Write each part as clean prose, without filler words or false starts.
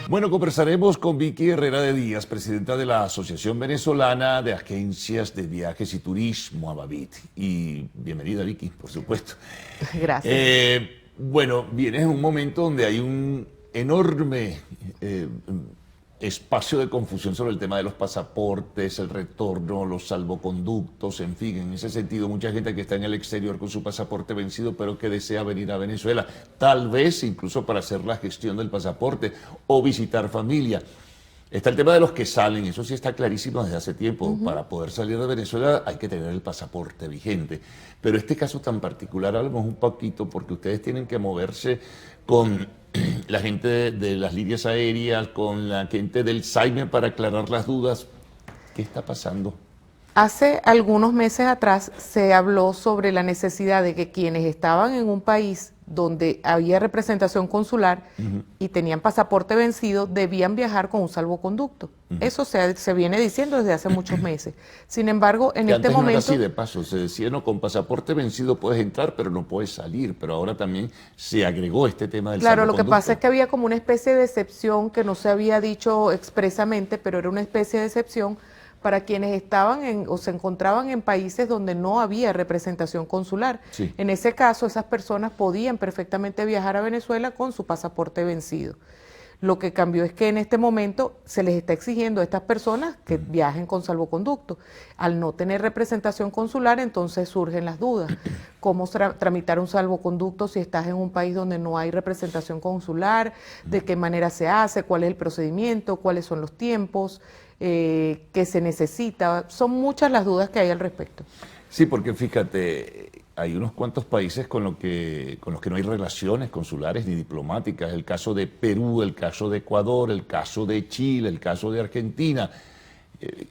Bueno, conversaremos con Vicky Herrera de Díaz, presidenta de la Asociación Venezolana de Agencias de Viajes y Turismo, ABAVIT. Y bienvenida, Vicky, por supuesto. Gracias. Bueno, vienes en un momento donde hay un enorme espacio de confusión sobre el tema de los pasaportes, el retorno, los salvoconductos, en fin, en ese sentido, mucha gente que está en el exterior con su pasaporte vencido, pero que desea venir a Venezuela, tal vez incluso para hacer la gestión del pasaporte o visitar familia. Está el tema de los que salen, eso sí está clarísimo desde hace tiempo. Para poder salir de Venezuela hay que tener el pasaporte vigente. Pero este caso tan particular hablamos un poquito porque ustedes tienen que moverse con la gente de las líneas aéreas, con la gente del SAIME para aclarar las dudas. ¿Qué está pasando? Hace algunos meses atrás se habló sobre la necesidad de que quienes estaban en un país donde había representación consular y tenían pasaporte vencido debían viajar con un salvoconducto. Eso se viene diciendo desde hace muchos meses. Sin embargo, en Que este antes no era momento... así de paso, se decía, no, con pasaporte vencido puedes entrar, pero no puedes salir. Pero ahora también se agregó este tema del Claro, lo que salvoconducto. pasa es que había como una especie de excepción que no se había dicho expresamente, pero era una especie de excepción para quienes estaban o se encontraban en países donde no había representación consular. Sí. En ese caso, esas personas podían perfectamente viajar a Venezuela con su pasaporte vencido. Lo que cambió es que en este momento se les está exigiendo a estas personas que viajen con salvoconducto. Al no tener representación consular, entonces surgen las dudas. ¿Cómo tramitar un salvoconducto si estás en un país donde no hay representación consular? ¿De qué manera se hace? ¿Cuál es el procedimiento? ¿Cuáles son los tiempos? ¿Qué se necesita? Son muchas las dudas que hay al respecto. Sí, porque fíjate, hay unos cuantos países con los que no hay relaciones consulares ni diplomáticas. El caso de Perú, el caso de Ecuador, el caso de Chile, el caso de Argentina.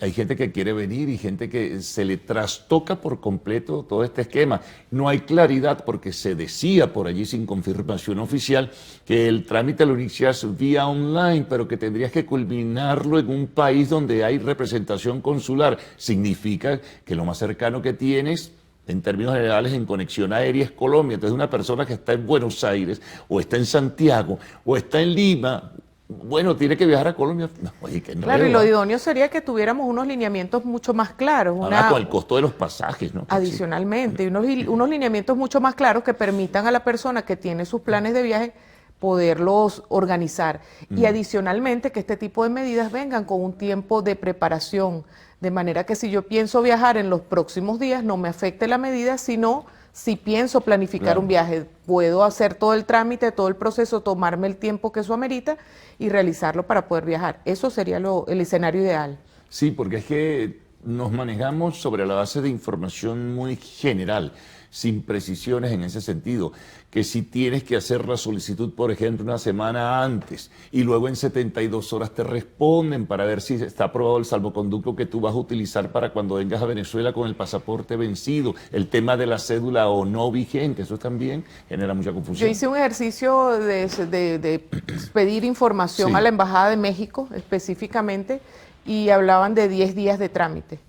Hay gente que quiere venir y gente que se le trastoca por completo todo este esquema. No hay claridad porque se decía por allí sin confirmación oficial que el trámite lo inicias vía online, pero que tendrías que culminarlo en un país donde hay representación consular. Significa que lo más cercano que tienes en términos generales en conexión aérea es Colombia. Entonces una persona que está en Buenos Aires o está en Santiago o está en Lima, bueno, tiene que viajar a Colombia. No, oye, qué enredo, Claro, y lo idóneo sería que tuviéramos unos lineamientos mucho más claros. Ahora con el costo de los pasajes, ¿no? Adicionalmente, unos lineamientos mucho más claros que permitan a la persona que tiene sus planes de viaje poderlos organizar. Y adicionalmente que este tipo de medidas vengan con un tiempo de preparación, de manera que si yo pienso viajar en los próximos días no me afecte la medida, sino si pienso planificar un viaje, puedo hacer todo el trámite, todo el proceso, tomarme el tiempo que eso amerita y realizarlo para poder viajar. Eso sería el escenario ideal. Sí, porque es que nos manejamos sobre la base de información muy general, sin precisiones en ese sentido, que si tienes que hacer la solicitud, por ejemplo, una semana antes y luego en 72 horas te responden para ver si está aprobado el salvoconducto que tú vas a utilizar para cuando vengas a Venezuela con el pasaporte vencido, el tema de la cédula o no vigente, eso también genera mucha confusión. Yo hice un ejercicio de pedir información a la Embajada de México específicamente y hablaban de 10 días de trámite.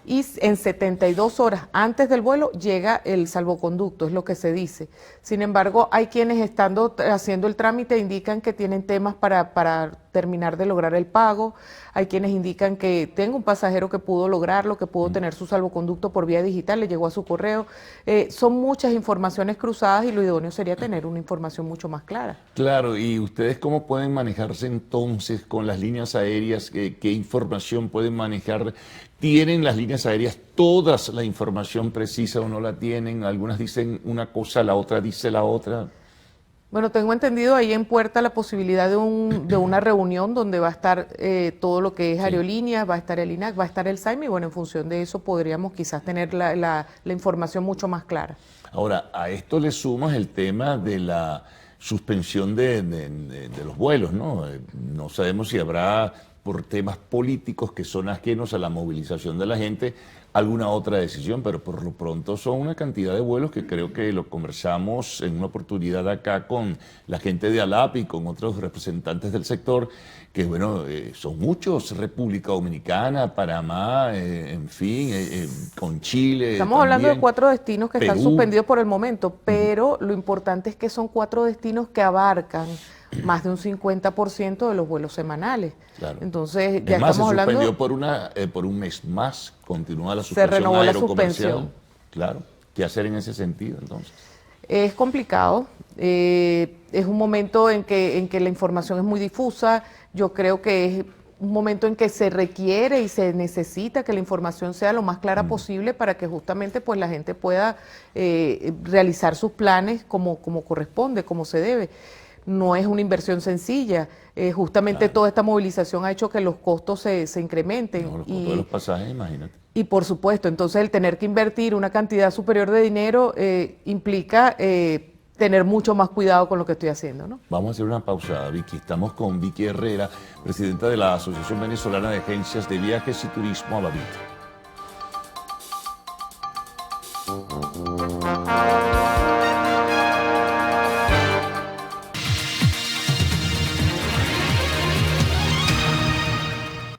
Y en 72 horas antes del vuelo llega el salvoconducto, es lo que se dice. Sin embargo, hay quienes estando haciendo el trámite indican que tienen temas para terminar de lograr el pago, hay quienes indican que tengo un pasajero que pudo lograrlo, que pudo tener su salvoconducto por vía digital, le llegó a su correo. Son muchas informaciones cruzadas y lo idóneo sería tener una información mucho más clara. Claro, ¿y ustedes cómo pueden manejarse entonces con las líneas aéreas? ¿Qué información pueden manejar? ¿Tienen las líneas aéreas todas la información precisa o no la tienen? Algunas dicen una cosa, la otra dice la otra. Bueno, tengo entendido ahí en puerta la posibilidad de una reunión donde va a estar todo lo que es aerolíneas, va a estar el INAC, va a estar el SAIME y bueno, en función de eso podríamos quizás tener la información mucho más clara. Ahora, a esto le sumas el tema de la suspensión de los vuelos, ¿no? No sabemos si habrá, por temas políticos que son ajenos a la movilización de la gente, alguna otra decisión, pero por lo pronto son una cantidad de vuelos que creo que lo conversamos en una oportunidad acá con la gente de ALAP y con otros representantes del sector, que bueno, son muchos, República Dominicana, Panamá, en fin, con Chile. Estamos hablando de también, 4 destinos que Perú. están suspendidos por el momento, pero lo importante es que son 4 destinos que abarcan más de un 50% de los vuelos semanales. Claro. Entonces, ya Además, estamos hablando... se suspendió por un mes más, continúa la suspensión. Se renovó la suspensión. Claro. ¿Qué hacer en ese sentido, entonces? Es complicado, es un momento en que la información es muy difusa. Yo creo que es un momento en que se requiere y se necesita que la información sea lo más clara posible para que justamente pues la gente pueda realizar sus planes como corresponde, como se debe. No es una inversión sencilla, justamente toda esta movilización ha hecho que los costos se incrementen. No, los costos de los pasajes, imagínate. Y por supuesto, entonces el tener que invertir una cantidad superior de dinero implica tener mucho más cuidado con lo que estoy haciendo, ¿no? Vamos a hacer una pausa, Vicky. Estamos con Vicky Herrera, presidenta de la Asociación Venezolana de Agencias de Viajes y Turismo, AVAVIT.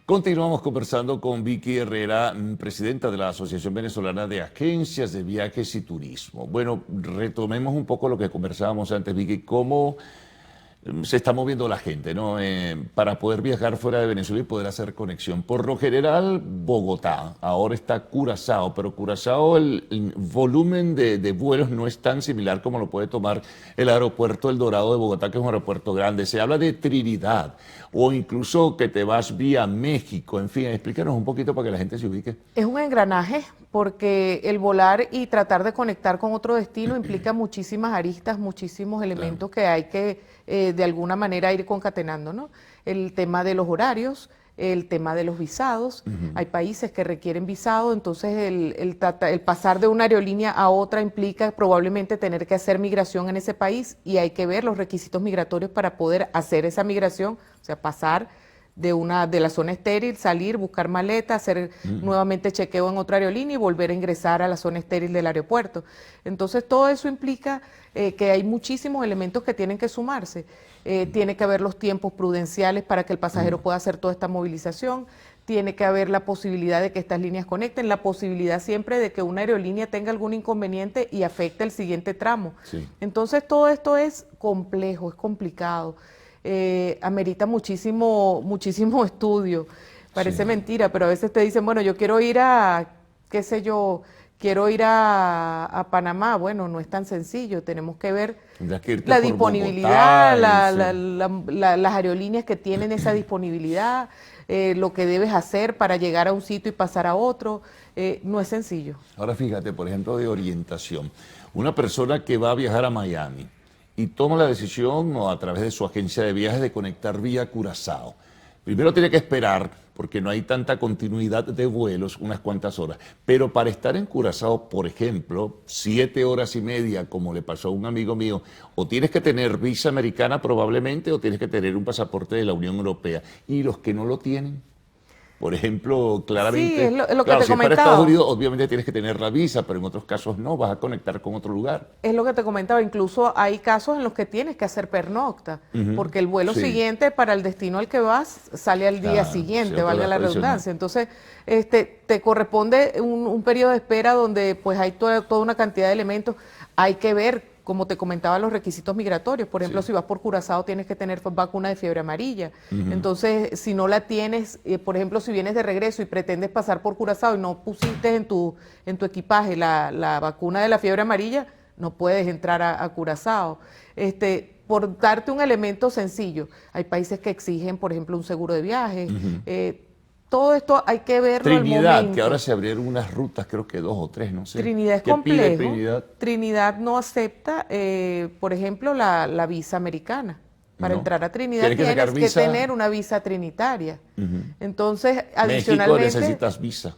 Continuamos conversando con Vicky Herrera, presidenta de la Asociación Venezolana de Agencias de Viajes y Turismo. Bueno, retomemos un poco lo que conversábamos antes, Vicky, cómo se está moviendo la gente, ¿no? Para poder viajar fuera de Venezuela y poder hacer conexión. Por lo general, Bogotá, ahora está Curazao, pero Curazao el volumen de vuelos no es tan similar como lo puede tomar el aeropuerto El Dorado de Bogotá, que es un aeropuerto grande. Se habla de Trinidad o incluso que te vas vía México. En fin, explícanos un poquito para que la gente se ubique. Es un engranaje porque el volar y tratar de conectar con otro destino implica muchísimas aristas, muchísimos elementos que hay que de alguna manera ir concatenando, ¿no? El tema de los horarios, el tema de los visados. Hay países que requieren visado, entonces el pasar de una aerolínea a otra implica probablemente tener que hacer migración en ese país y hay que ver los requisitos migratorios para poder hacer esa migración, o sea, pasar de la zona estéril, salir, buscar maleta, hacer nuevamente chequeo en otra aerolínea y volver a ingresar a la zona estéril del aeropuerto. Entonces todo eso implica que hay muchísimos elementos que tienen que sumarse. Tiene que haber los tiempos prudenciales para que el pasajero pueda hacer toda esta movilización, tiene que haber la posibilidad de que estas líneas conecten, la posibilidad siempre de que una aerolínea tenga algún inconveniente y afecte el siguiente tramo. Sí. Entonces todo esto es complejo, es complicado. Amerita muchísimo estudio. Parece mentira, pero a veces te dicen, bueno, yo quiero ir a, qué sé yo, quiero ir a Panamá. Bueno, no es tan sencillo, tenemos que ver la disponibilidad, Bogotá, las aerolíneas que tienen esa disponibilidad, lo que debes hacer para llegar a un sitio y pasar a otro. No es sencillo. Ahora fíjate, por ejemplo, de orientación. Una persona que va a viajar a Miami y toma la decisión o a través de su agencia de viajes de conectar vía Curazao. Primero tiene que esperar, porque no hay tanta continuidad de vuelos, unas cuantas horas. Pero para estar en Curazao, por ejemplo, 7 horas y media, como le pasó a un amigo mío, o tienes que tener visa americana probablemente, o tienes que tener un pasaporte de la Unión Europea. Y los que no lo tienen, por ejemplo, claramente, sí, es lo claro, que te si comentaba. para Estados Unidos obviamente tienes que tener la visa, pero en otros casos no, vas a conectar con otro lugar. Es lo que te comentaba, incluso hay casos en los que tienes que hacer pernocta, porque el vuelo siguiente para el destino al que vas sale al día siguiente, valga la redundancia. Entonces, te corresponde un periodo de espera donde pues hay toda una cantidad de elementos, hay que ver, como te comentaba, los requisitos migratorios. Por ejemplo, si vas por Curazao tienes que tener vacuna de fiebre amarilla. Entonces, si no la tienes, por ejemplo, si vienes de regreso y pretendes pasar por Curazao y no pusiste en tu equipaje la vacuna de la fiebre amarilla, no puedes entrar a Curazao. Por darte un elemento sencillo, hay países que exigen, por ejemplo, un seguro de viaje. Todo esto hay que verlo al momento. Trinidad, que ahora se abrieron unas rutas, creo que 2 o 3, no sé. Trinidad es complejo. Trinidad no acepta, por ejemplo, la visa americana. Para entrar a Trinidad tienes que tener una visa trinitaria. Entonces, adicionalmente... México necesitas visa.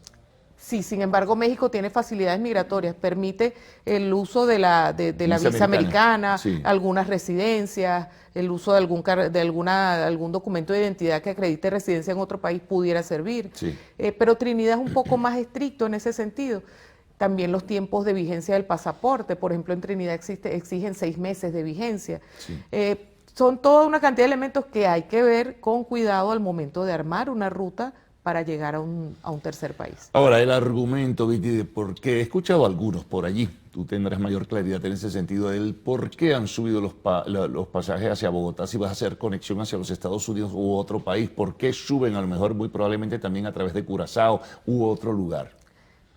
Sí, sin embargo, México tiene facilidades migratorias, permite el uso de la visa americana, algunas residencias, el uso de algún documento de identidad que acredite residencia en otro país pudiera servir. Pero Trinidad es un poco más estricto en ese sentido. También los tiempos de vigencia del pasaporte, por ejemplo, en Trinidad exigen 6 meses de vigencia. Son toda una cantidad de elementos que hay que ver con cuidado al momento de armar una ruta para llegar a un tercer país. Ahora, el argumento, Vicky, de por qué he escuchado algunos por allí, tú tendrás mayor claridad en ese sentido del por qué han subido los pasajes hacia Bogotá, si vas a hacer conexión hacia los Estados Unidos u otro país, por qué suben a lo mejor muy probablemente también a través de Curazao u otro lugar.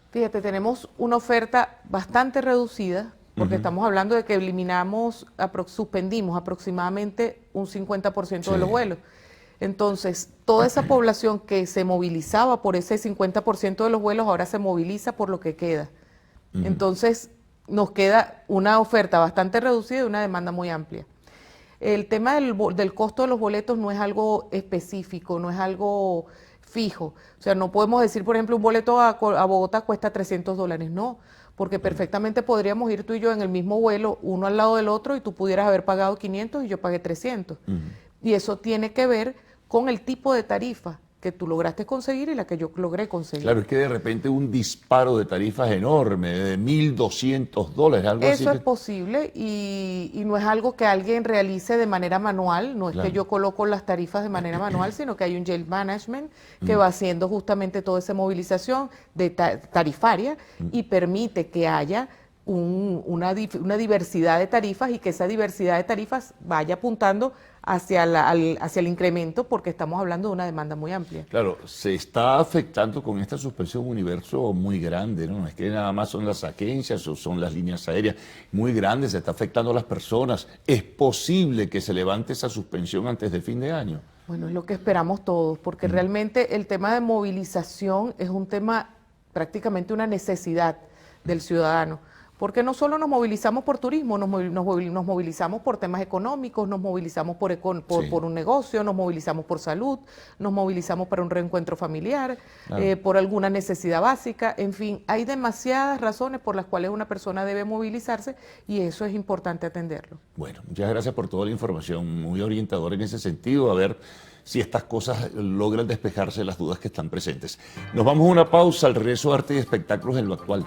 Fíjate, tenemos una oferta bastante reducida, porque estamos hablando de que suspendimos aproximadamente un 50% de los vuelos. Entonces, toda esa población que se movilizaba por ese 50% de los vuelos, ahora se moviliza por lo que queda. Entonces, nos queda una oferta bastante reducida y una demanda muy amplia. El tema del costo de los boletos no es algo específico, no es algo fijo. O sea, no podemos decir, por ejemplo, un boleto a Bogotá cuesta $300, no, porque perfectamente podríamos ir tú y yo en el mismo vuelo, uno al lado del otro, y tú pudieras haber pagado 500 y yo pagué 300. Y eso tiene que ver con el tipo de tarifa que tú lograste conseguir y la que yo logré conseguir. Claro, es que de repente un disparo de tarifas enorme, de $1.200, algo así. Eso es posible y no es algo que alguien realice de manera manual, no es que yo coloco las tarifas de manera manual, sino que hay un yield management que va haciendo justamente toda esa movilización tarifaria y permite que haya una diversidad de tarifas y que esa diversidad de tarifas vaya apuntando hacia el incremento, porque estamos hablando de una demanda muy amplia. Claro, se está afectando con esta suspensión un universo muy grande, ¿no? No es que nada más son las agencias o son las líneas aéreas, muy grandes, se está afectando a las personas. ¿Es posible que se levante esa suspensión antes de fin de año? Bueno, es lo que esperamos todos, porque realmente el tema de movilización es un tema, prácticamente una necesidad del ciudadano. Porque no solo nos movilizamos por turismo, nos movilizamos por temas económicos, nos movilizamos por un negocio, nos movilizamos por salud, nos movilizamos para un reencuentro familiar, por alguna necesidad básica. En fin, hay demasiadas razones por las cuales una persona debe movilizarse y eso es importante atenderlo. Bueno, muchas gracias por toda la información, muy orientadora en ese sentido. A ver si estas cosas logran despejarse las dudas que están presentes. Nos vamos a una pausa, al regreso de Arte y Espectáculos en lo Actual.